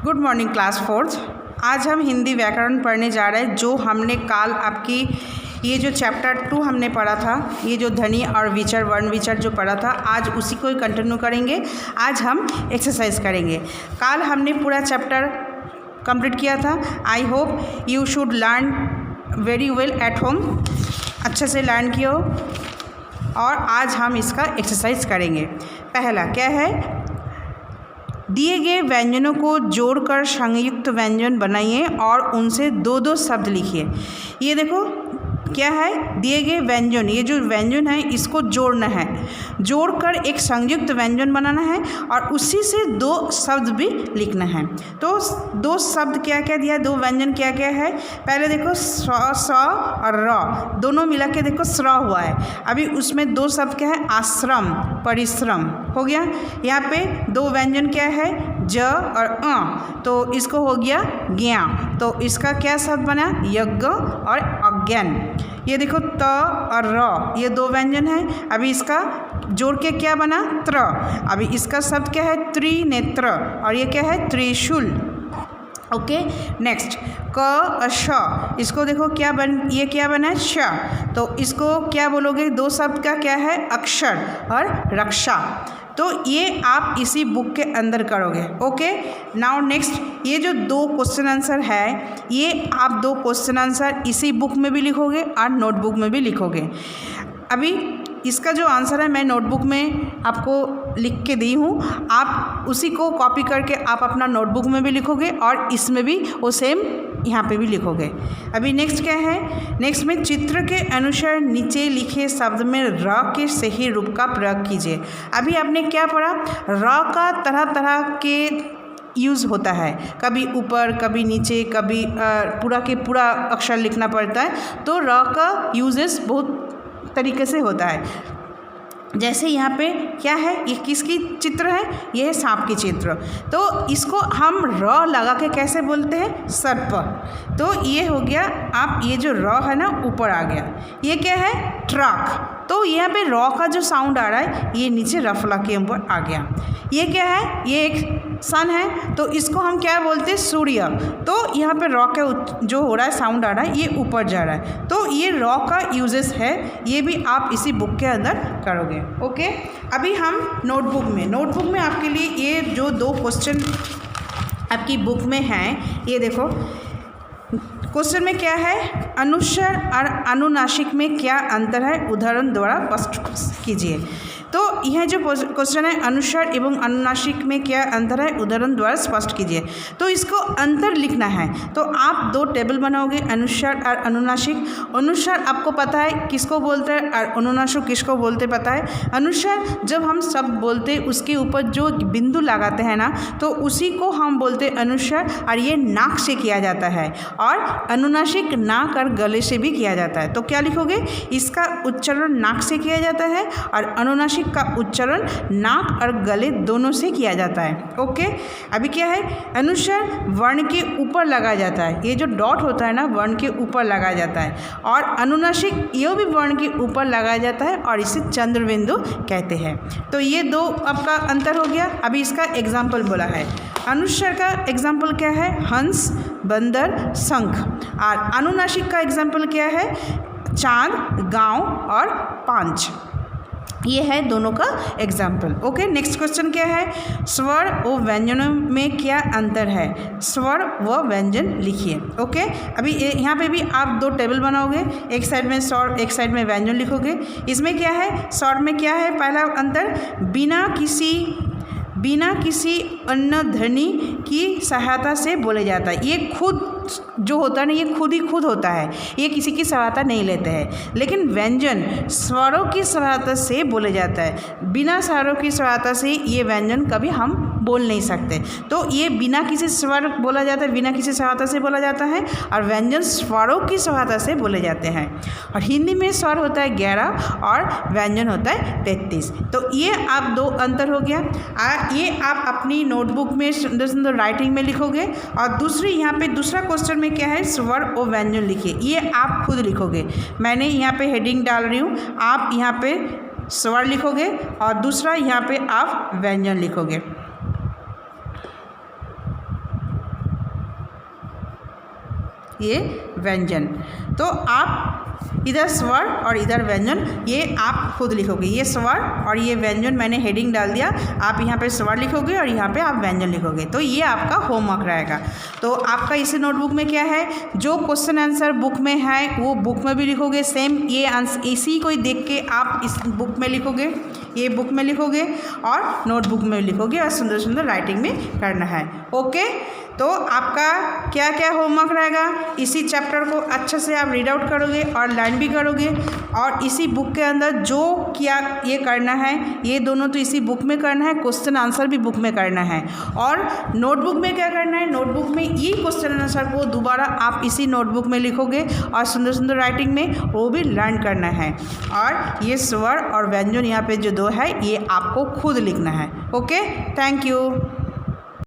Good morning class fourth. आज हम हिंदी व्याकरण पढ़ने जा रहे हैं। जो हमने काल आपकी ये जो चैप्टर 2 हमने पढ़ा था, ये जो ध्वनि और विचार वर्ण विचार जो पढ़ा था, आज उसी को ही कंटिन्यू करेंगे। आज हम एक्सरसाइज करेंगे। काल हमने पूरा चैप्टर कंप्लीट किया था। I hope you should learn very well at home, अच्छे से लर्न किया हो। और आज हम इसका एक्सरसाइज करेंगे। पहला क्या है, दिए गए व्यंजनों को जोड़कर संयुक्त व्यंजन बनाइए और उनसे दो दो शब्द लिखिए। ये देखो क्या है, दिए गए व्यंजन, ये जो व्यंजन है इसको जोड़ना है, जोड़कर एक संयुक्त व्यंजन बनाना है और उसी से दो शब्द भी लिखना है। तो दो शब्द क्या क्या दिया, दो व्यंजन क्या क्या है। पहले देखो स और र दोनों मिला के देखो स्र हुआ है। अभी उसमें दो शब्द क्या है, आश्रम परिश्रम हो गया। यहाँ पे दो व्यंजन क्या है, ज और अ, तो इसको हो गया ज्ञा। तो इसका क्या शब्द बना, यज्ञ और अज्ञान। ये देखो त और र, ये दो व्यंजन है। अभी इसका जोड़ के क्या बना, त्र। अभी इसका शब्द क्या है, त्रिनेत्र, और ये क्या है, त्रिशूल। ओके नेक्स्ट, क और श, इसको देखो क्या ये क्या बना है, श। तो इसको क्या बोलोगे, दो शब्द का क्या है, अक्षर और रक्षा। तो ये आप इसी बुक के अंदर करोगे। ओके नाउ नेक्स्ट, ये जो दो क्वेश्चन आंसर है, ये आप दो क्वेश्चन आंसर इसी बुक में भी लिखोगे और नोटबुक में भी लिखोगे। अभी इसका जो आंसर है मैं नोटबुक में आपको लिख के दी हूँ, आप उसी को कॉपी करके आप अपना नोटबुक में भी लिखोगे और इसमें भी वो सेम यहाँ पे भी लिखोगे। अभी नेक्स्ट क्या है, नेक्स्ट में चित्र के अनुसार नीचे लिखे शब्द में र के सही रूप का प्रयोग कीजिए। अभी आपने क्या पढ़ा, र का तरह तरह के यूज़ होता है, कभी ऊपर कभी नीचे, कभी पूरा के पूरा अक्षर लिखना पड़ता है। तो र का यूजेस बहुत तरीके से होता है। जैसे यहाँ पे क्या है, ये किसकी चित्र है, ये है सांप की चित्र। तो इसको हम र लगा के कैसे बोलते हैं, सर्प। तो ये हो गया, आप ये जो र है ना ऊपर आ गया। ये क्या है, ट्रक। तो यहाँ पे र का जो साउंड आ रहा है ये नीचे रफला के ऊपर आ गया। ये क्या है, ये एक सन है, तो इसको हम क्या बोलते हैं, सूर्य। तो यहाँ पे र का जो हो रहा है साउंड आ रहा है ये ऊपर जा रहा है। तो ये र का यूजेस है, ये भी आप इसी बुक के अंदर करोगे। ओके अभी हम नोटबुक में आपके लिए ये जो दो क्वेश्चन आपकी बुक में हैं, ये देखो क्वेश्चन में क्या है, अनुस्वर और अनुनासिक में क्या अंतर है, उदाहरण द्वारा स्पष्ट कीजिए। तो यह जो क्वेश्चन है, अनुस्वर एवं अनुनासिक में क्या अंतर है, उदाहरण द्वारा स्पष्ट कीजिए। तो इसको अंतर लिखना है, तो आप दो टेबल बनाओगे, अनुस्वर और अनुनासिक। अनुस्वर आपको पता है किसको बोलते हैं और अनुनासिक किसको बोलते पता है। अनुस्वर जब हम शब्द बोलते उसके ऊपर जो बिंदु लगाते हैं ना, तो उसी को हम बोलते अनुस्वर, और ये नाक से किया जाता है। और अनुनासिक नाक और गले से भी किया जाता है। तो क्या लिखोगे, इसका उच्चारण नाक से किया जाता है और अनुनासिक का उच्चारण नाक और गले दोनों से किया जाता है। ओके अभी क्या है, अनुस्वर वर्ण के ऊपर लगाया जाता है, ये जो डॉट होता है ना वर्ण के ऊपर लगाया जाता है। और अनुनासिक ये भी वर्ण के ऊपर लगाया जाता है और इसे चंद्र बिंदु कहते हैं। तो ये दो आपका अंतर हो गया। अभी इसका एग्जाम्पल बोला है, अनुस्वर का एग्जाम्पल क्या है, हंस बंदर शंख। और अनुनासिक का एग्जाम्पल क्या है, चांद गांव और पांच। ये है दोनों का एग्जाम्पल। ओके नेक्स्ट क्वेश्चन क्या है, स्वर व व्यंजनों में क्या अंतर है, स्वर व व्यंजन लिखिए। ओके अभी यहाँ पे भी आप दो टेबल बनाओगे, एक साइड में स्वर एक साइड में व्यंजन लिखोगे। इसमें क्या है, स्वर में क्या है, पहला अंतर, बिना किसी अन्य ध्वनि की सहायता से बोले जाता है। ये खुद जो होता है ना, ये खुद ही खुद होता है, ये किसी की सहायता नहीं लेते हैं। लेकिन व्यंजन स्वरों की सहायता से बोले जाता है। बिना स्वरों की सहायता से ये व्यंजन कभी हम बोल नहीं सकते। तो ये बिना किसी स्वर बोला जाता है, बिना किसी सहायता से बोला जाता है, और व्यंजन स्वरों की सहायता से बोले जाते हैं। और हिंदी में स्वर होता है 11 और व्यंजन होता है 33। तो ये आप दो अंतर हो गया। ये आप अपनी नोटबुक में सुंदर सुंदर राइटिंग में लिखोगे। और दूसरी यहाँ पे दूसरा क्वेश्चन में क्या है, स्वर और व्यंजन लिखिए। ये आप खुद लिखोगे, मैंने यहाँ पे हेडिंग डाल रही हूँ, आप यहाँ पे स्वर लिखोगे और दूसरा यहाँ पे आप व्यंजन लिखोगे। ये व्यंजन। तो आप इधर स्वर और इधर व्यंजन, ये आप खुद लिखोगे। ये स्वर और ये व्यंजन मैंने हेडिंग डाल दिया, आप यहाँ पे स्वर लिखोगे और यहाँ पे आप व्यंजन लिखोगे। तो ये आपका होमवर्क रहेगा। तो आपका इसी नोटबुक में क्या है, जो क्वेश्चन आंसर बुक में है वो बुक में भी लिखोगे, सेम ये आंसर इसी को ही देख के आप इस बुक में लिखोगे, ये बुक में लिखोगे और नोटबुक में लिखोगे और सुंदर सुंदर राइटिंग में करना है। ओके, तो आपका क्या क्या होमवर्क रहेगा, इसी चैप्टर को अच्छे से आप रीड आउट करोगे और लर्न भी करोगे, और इसी बुक के अंदर जो क्या ये करना है, ये दोनों तो इसी बुक में करना है, क्वेश्चन आंसर भी बुक में करना है। और नोटबुक में क्या करना है, नोटबुक में ये क्वेश्चन आंसर को दोबारा आप इसी नोटबुक में लिखोगे और सुंदर सुंदर राइटिंग में वो भी लर्न करना है। और ये स्वर और व्यंजन यहाँ पे जो दो है ये आपको खुद लिखना है। Okay, thank you.